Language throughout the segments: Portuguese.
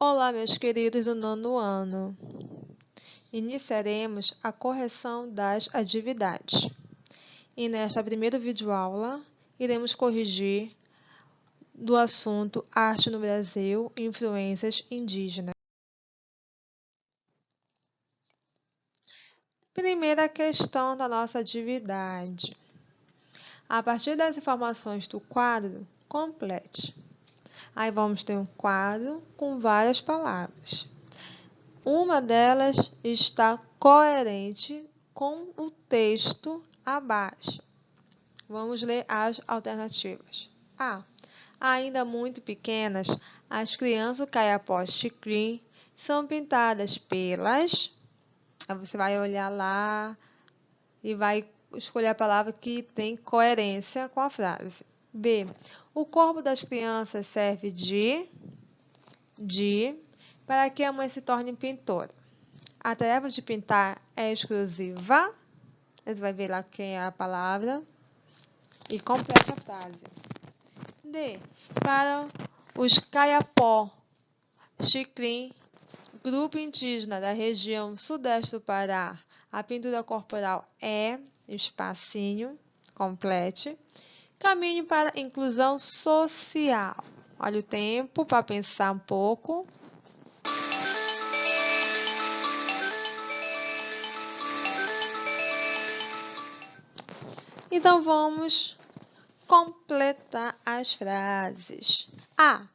Olá, meus queridos do nono ano. Iniciaremos a correção das atividades. E nesta primeira videoaula, iremos corrigir do assunto Arte no Brasil, influências indígenas. Primeira questão da nossa atividade. A partir das informações do quadro, complete. Aí vamos ter um quadro com várias palavras. Uma delas está coerente com o texto abaixo. Vamos ler as alternativas. A. Ainda muito pequenas, as crianças caiapós xicrim são pintadas pelas... Aí você vai olhar lá e vai escolher a palavra que tem coerência com a frase. B. O corpo das crianças serve para que a mãe se torne pintora. A tarefa de pintar é exclusiva. Você vai ver lá quem é a palavra e complete a frase. D. Para os Caiapó Xicrim, grupo indígena da região sudeste do Pará, a pintura corporal é espacinho, complete. Caminho para a inclusão social. Olha o tempo para pensar um pouco. Então, vamos completar as frases. A.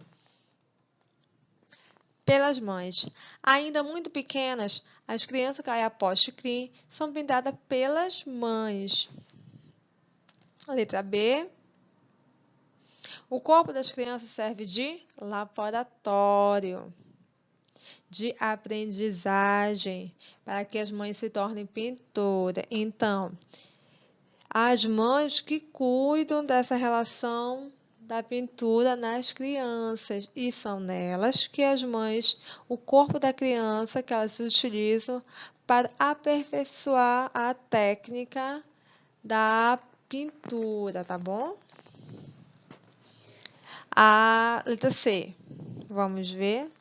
Pelas mães. Ainda muito pequenas, as crianças caiapó xicrim são pintadas pelas mães. Letra B. O corpo das crianças serve de laboratório, de aprendizagem, para que as mães se tornem pintoras. Então, as mães que cuidam dessa relação da pintura nas crianças, e são nelas que as mães, o corpo da criança, que elas utilizam para aperfeiçoar a técnica da pintura, tá bom? A letra C, vamos ver.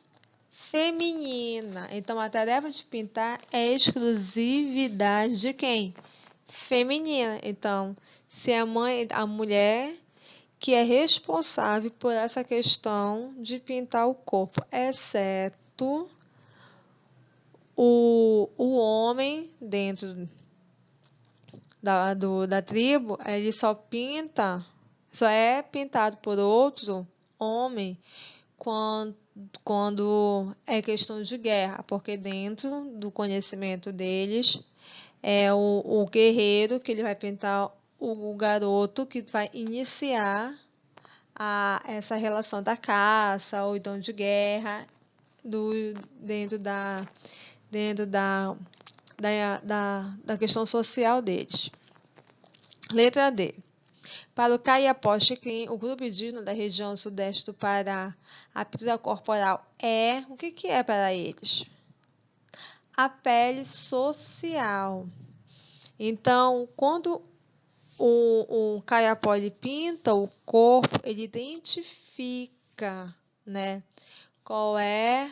Feminina. Então, a tarefa de pintar é exclusividade de quem? Feminina. Então, se a mulher que é responsável por essa questão de pintar o corpo, exceto o homem dentro da tribo, ele só é pintado por outro homem quando é questão de guerra, porque dentro do conhecimento deles é o guerreiro que ele vai pintar o garoto que vai iniciar essa relação da caça ou então de guerra dentro da questão social deles. Letra D. Para o Caiapó Xicrim, o grupo indígena da região sudeste do Pará, a pintura corporal é... O que é para eles? A pele social. Então, quando o Caiapó ele pinta o corpo, ele identifica, né, qual é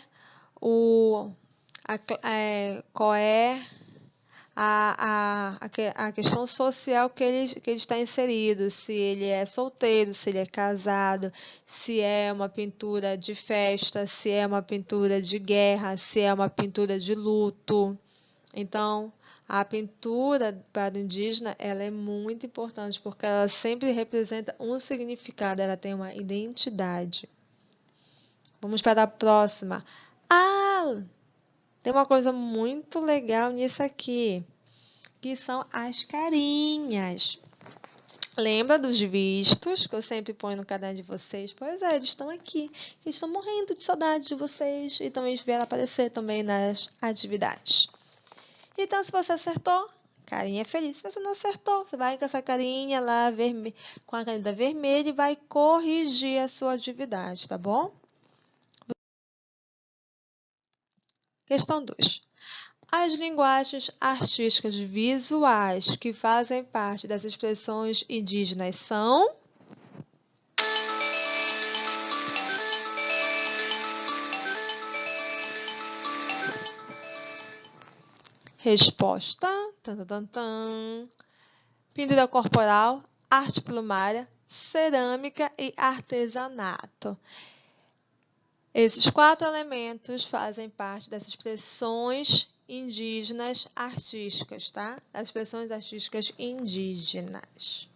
a questão social que ele está inserido, se ele é solteiro, se ele é casado, se é uma pintura de festa, se é uma pintura de guerra, se é uma pintura de luto. Então, a pintura para o indígena ela é muito importante porque ela sempre representa um significado, ela tem uma identidade. Vamos para a próxima. Tem uma coisa muito legal nisso aqui, que são as carinhas. Lembra dos vistos que eu sempre ponho no caderno de vocês? Pois é, eles estão aqui. Eles estão morrendo de saudade de vocês e também vieram aparecer também nas atividades. Então, se você acertou, carinha feliz. Se você não acertou, você vai com essa carinha lá com a caneta vermelha e vai corrigir a sua atividade, tá bom? Questão 2. As linguagens artísticas visuais que fazem parte das expressões indígenas são... Resposta. Tan, tan, tan, tan. Pintura corporal, arte plumária, cerâmica e artesanato. Esses 4 elementos fazem parte das expressões indígenas artísticas, tá? Das expressões artísticas indígenas.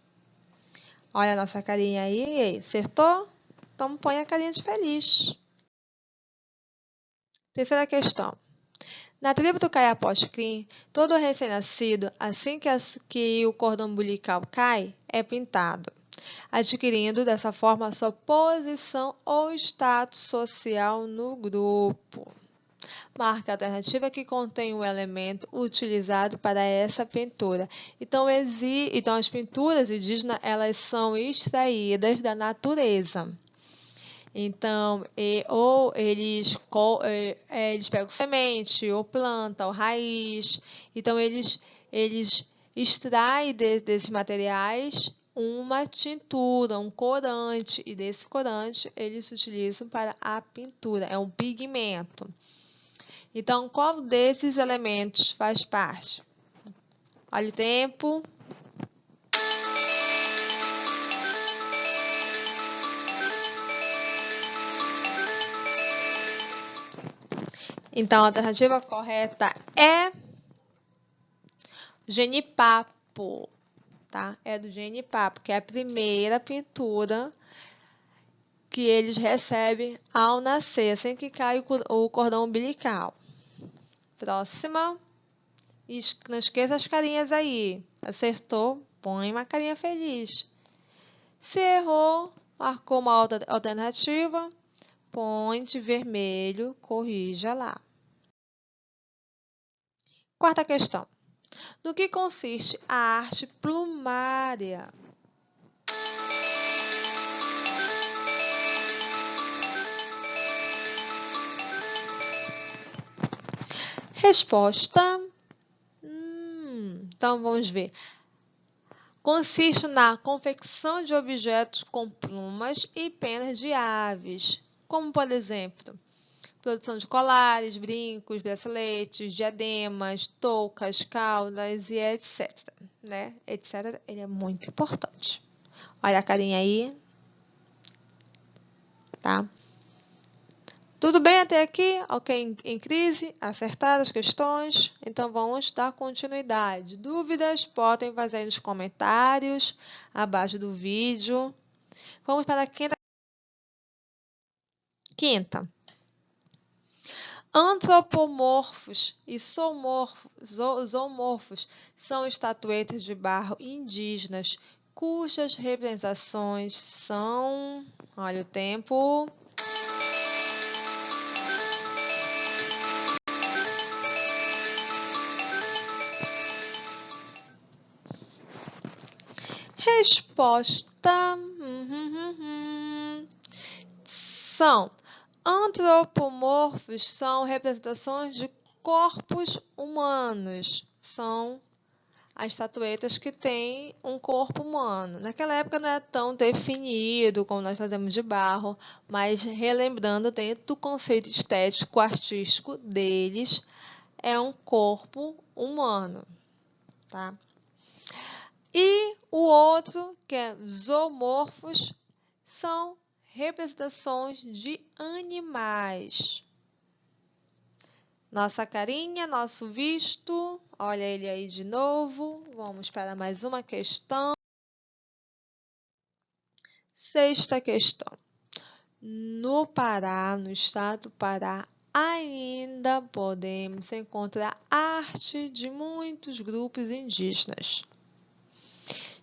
Olha a nossa carinha aí. Acertou? Então põe a carinha de feliz. Terceira questão. Na tribo do Kayapó-Xikrin, todo recém-nascido, assim que o cordão umbilical cai, é pintado, adquirindo dessa forma sua posição ou status social no grupo. Marca a alternativa que contém o elemento utilizado para essa pintura. Então as pinturas indígenas, elas são extraídas da natureza. Então, ou eles pegam semente, ou planta, ou raiz. Então, eles extraem desses materiais uma tintura, um corante. E desse corante, eles utilizam para a pintura. É um pigmento. Então, qual desses elementos faz parte? Olha o tempo. Então, a alternativa correta é genipapo, tá? É do genipapo, que é a primeira pintura que eles recebem ao nascer, assim que cai o cordão umbilical. Próxima. Não esqueça as carinhas aí. Acertou? Põe uma carinha feliz. Se errou, marcou uma outra alternativa, põe de vermelho, corrija lá. Quarta questão. No que consiste a arte plumária? Resposta. Então, vamos ver. Consiste na confecção de objetos com plumas e penas de aves, como, por exemplo, produção de colares, brincos, braceletes, diademas, toucas, caudas e etc. Né? Etc. Ele é muito importante. Olha a carinha aí. Tá? Tudo bem até aqui? Ok, em crise? Acertadas as questões? Então, vamos dar continuidade. Dúvidas? Podem fazer aí nos comentários, abaixo do vídeo. Vamos para a quinta. Antropomorfos e zoomorfos são estatuetas de barro indígenas, cujas representações são... Olha o tempo... Resposta. São antropomorfos, são representações de corpos humanos. São as estatuetas que têm um corpo humano. Naquela época não era tão definido como nós fazemos de barro, mas relembrando dentro do conceito estético artístico deles, é um corpo humano, tá? E o outro, que é zoomorfos, são representações de animais. Nossa carinha, nosso visto, olha ele aí de novo. Vamos para mais uma questão. Sexta questão. No Pará, no estado do Pará, ainda podemos encontrar arte de muitos grupos indígenas.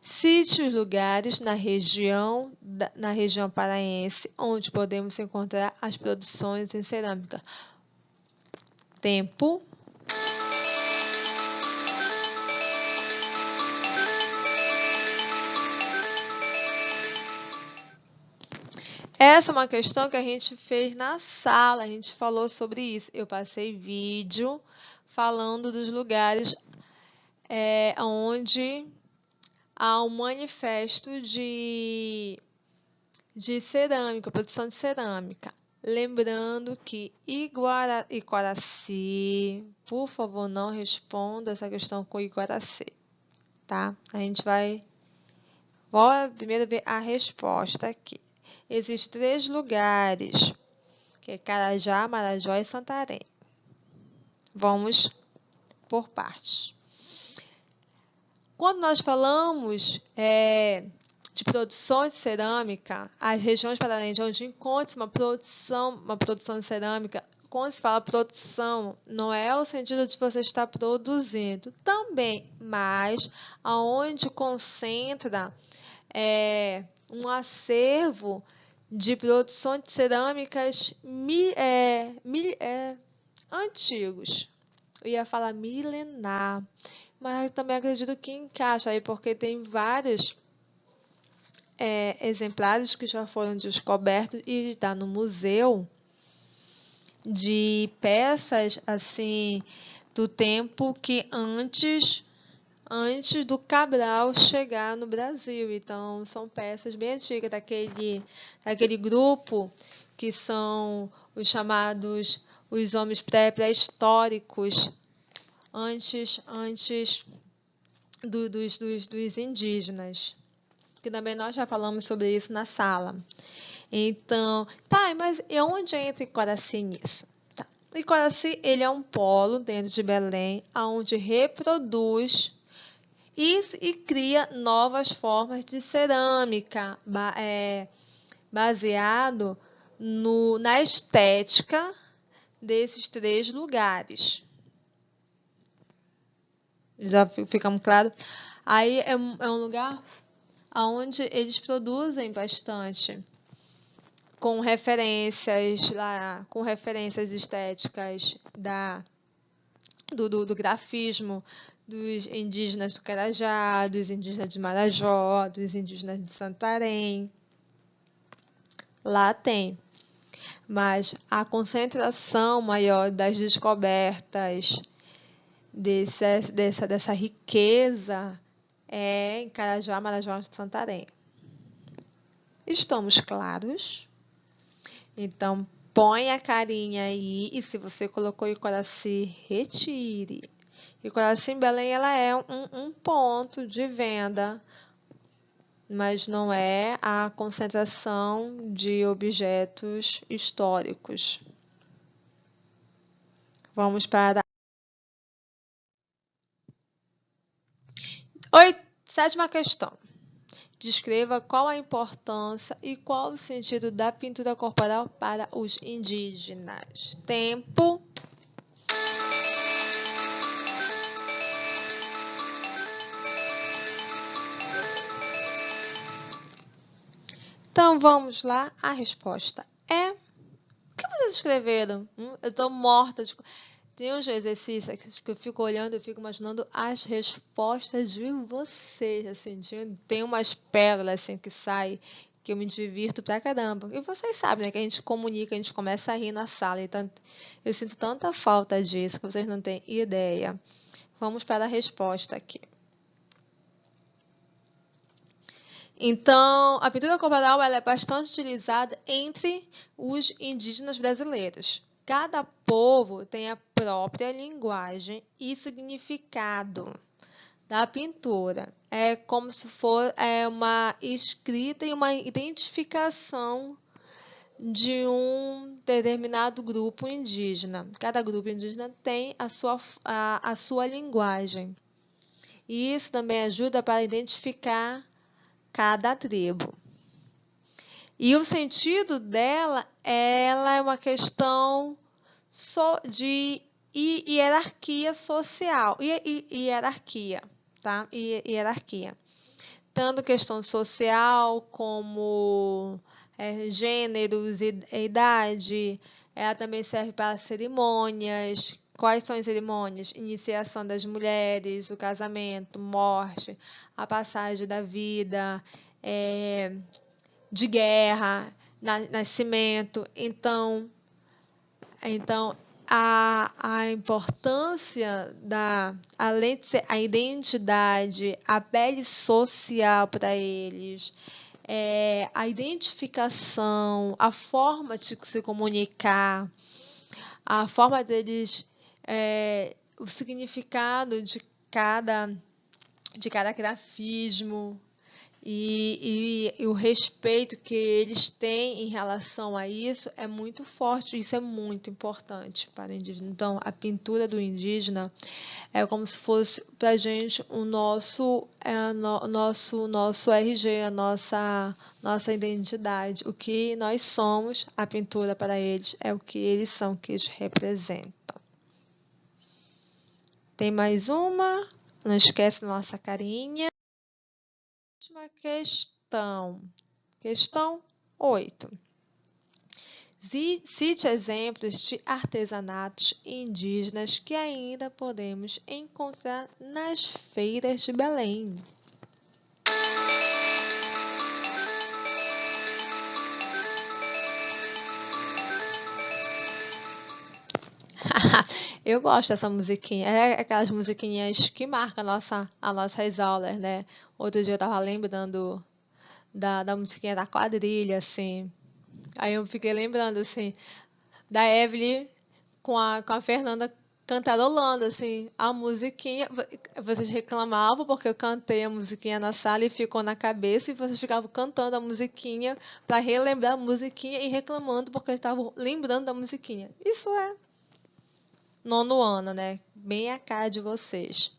Cite os lugares na região paraense onde podemos encontrar as produções em cerâmica. Tempo. Essa é uma questão que a gente fez na sala, a gente falou sobre isso. Eu passei vídeo falando dos lugares onde há um manifesto de cerâmica, produção de cerâmica. Lembrando que Iguaracy, por favor, não responda essa questão com Iguaracy, tá? A gente vai primeiro ver a resposta aqui. Existem 3 lugares, que é Carajá, Marajó e Santarém. Vamos por partes. Quando nós falamos de produção de cerâmica, as regiões paralelas onde encontra uma produção de cerâmica, quando se fala produção, não é o sentido de você estar produzindo também, mas aonde concentra um acervo de produção de cerâmicas antigos. Eu ia falar milenar, mas eu também acredito que encaixa aí, porque tem vários exemplares que já foram descobertos e está no museu de peças assim do tempo que antes do Cabral chegar no Brasil. Então, são peças bem antigas daquele grupo que são os chamados os homens pré-históricos, antes dos indígenas, que também nós já falamos sobre isso na sala. Então, tá, mas e onde entra Iguaracy nisso? Tá. Iguaracy, ele é um polo dentro de Belém, onde reproduz e cria novas formas de cerâmica, baseado na estética desses 3 lugares. Já ficamos claro? Aí é um lugar onde eles produzem bastante, com referências estéticas do grafismo dos indígenas do Carajá, dos indígenas de Marajó, dos indígenas de Santarém. Lá tem. Mas a concentração maior das descobertas dessa riqueza é em Carajá, Marajó e Santarém. Estamos claros? Então, põe a carinha aí e se você colocou Iguaracy, retire. Iguaracy em Belém, ela é um ponto de venda, mas não é a concentração de objetos históricos. Vamos para sétima questão. Descreva qual a importância e qual o sentido da pintura corporal para os indígenas. Tempo. Então, vamos lá. A resposta é... O que vocês escreveram? Eu estou morta de... Tem uns exercícios que eu fico olhando, eu fico imaginando as respostas de vocês, assim, tem umas pérolas assim que saem, que eu me divirto pra caramba. E vocês sabem, né, que a gente comunica, a gente começa a rir na sala, então eu sinto tanta falta disso que vocês não têm ideia. Vamos para a resposta aqui. Então, a pintura corporal ela é bastante utilizada entre os indígenas brasileiros. Cada povo tem a própria linguagem e significado da pintura. É como se fosse uma escrita e uma identificação de um determinado grupo indígena. Cada grupo indígena tem a sua linguagem. E isso também ajuda para identificar cada tribo. E o sentido dela, ela é uma questão de hierarquia social. Hierarquia, tá? Hierarquia. Tanto questão social como gêneros e idade. Ela também serve para cerimônias. Quais são as cerimônias? Iniciação das mulheres, o casamento, morte, a passagem da vida, de guerra, nascimento. Então a importância além de ser a identidade, a pele social para eles, a identificação, a forma de se comunicar, a forma deles, o significado de cada grafismo e o respeito que eles têm em relação a isso é muito forte, isso é muito importante para o indígena. Então, a pintura do indígena é como se fosse para a gente o nosso RG, a nossa identidade, o que nós somos. A pintura para eles é o que eles são, o que eles representam. Tem mais uma, não esquece da nossa carinha. Última questão. Questão 8. Cite exemplos de artesanatos indígenas que ainda podemos encontrar nas feiras de Belém. Eu gosto dessa musiquinha. É aquelas musiquinhas que marcam a nossas aulas, né? Outro dia eu tava lembrando da musiquinha da quadrilha, assim. Aí eu fiquei lembrando, assim, da Evelyn com a Fernanda cantarolando, assim, a musiquinha. Vocês reclamavam porque eu cantei a musiquinha na sala e ficou na cabeça, e vocês ficavam cantando a musiquinha para relembrar a musiquinha e reclamando porque estavam lembrando da musiquinha. Isso é nono ano, né? Bem a cara de vocês.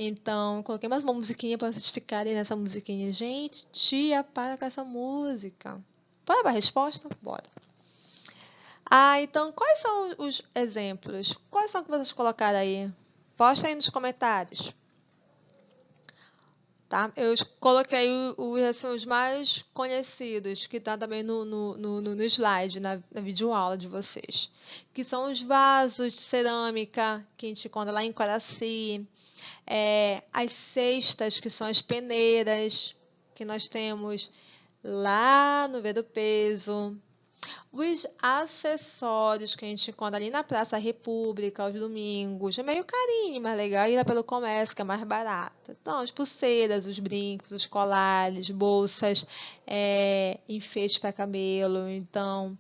Então, coloquei mais uma musiquinha para vocês ficarem nessa musiquinha. Gente, tia, para com essa música. Bora para a resposta? Bora. Então, quais são os exemplos? Quais são que vocês colocaram aí? Posta aí nos comentários. Tá? Eu coloquei assim, os mais conhecidos, que está também no slide, na videoaula de vocês. Que são os vasos de cerâmica, que a gente encontra lá em Quaraci. As cestas, que são as peneiras, que nós temos lá no Ver do Peso. Os acessórios que a gente encontra ali na Praça República aos domingos. É meio carinho, mas legal ir lá pelo comércio, que é mais barato. Então, as pulseiras, os brincos, os colares, bolsas, enfeites para cabelo. Então,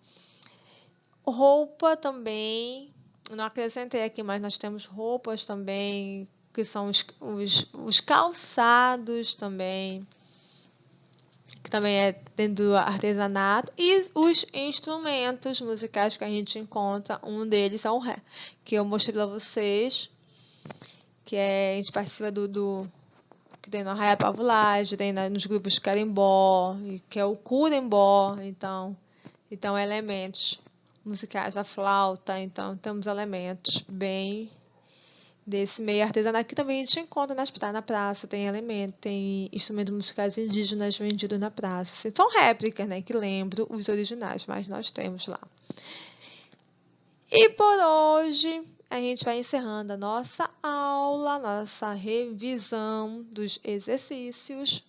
roupa também. Não acrescentei aqui, mas nós temos roupas também, que são os calçados também, que também é dentro do artesanato, e os instrumentos musicais que a gente encontra. Um deles é o ré, que eu mostrei para vocês, que a gente participa que tem no Arraial Pavulagem, tem nos grupos carimbó, que é o curimbó. Então elementos musicais, a flauta. Então temos elementos bem desse meio artesanal, que também a gente encontra na praça. Tem instrumentos musicais indígenas vendidos na praça. São réplicas, né, que lembram os originais, mas nós temos lá. E por hoje a gente vai encerrando a nossa aula, nossa revisão dos exercícios.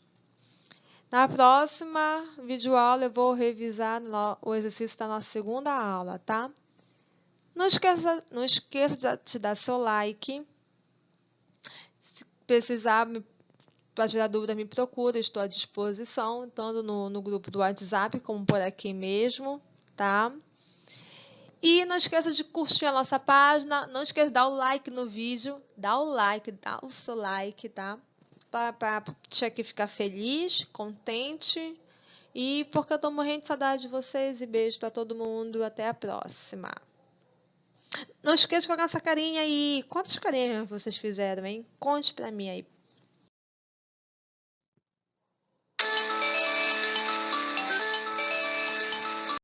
Na próxima videoaula eu vou revisar o exercício da nossa segunda aula, tá? Não esqueça de dar seu like. Se precisar, para tirar dúvida, me procura, estou à disposição, tanto no grupo do WhatsApp como por aqui mesmo, tá? E não esqueça de curtir a nossa página, não esqueça de dar o like no vídeo, dá o seu like, tá? Para tia aqui ficar feliz, contente, e porque eu tô morrendo de saudade de vocês, e beijo para todo mundo, até a próxima. Não esqueça de colocar essa carinha aí. Quantas carinhas vocês fizeram, hein? Conte pra mim aí.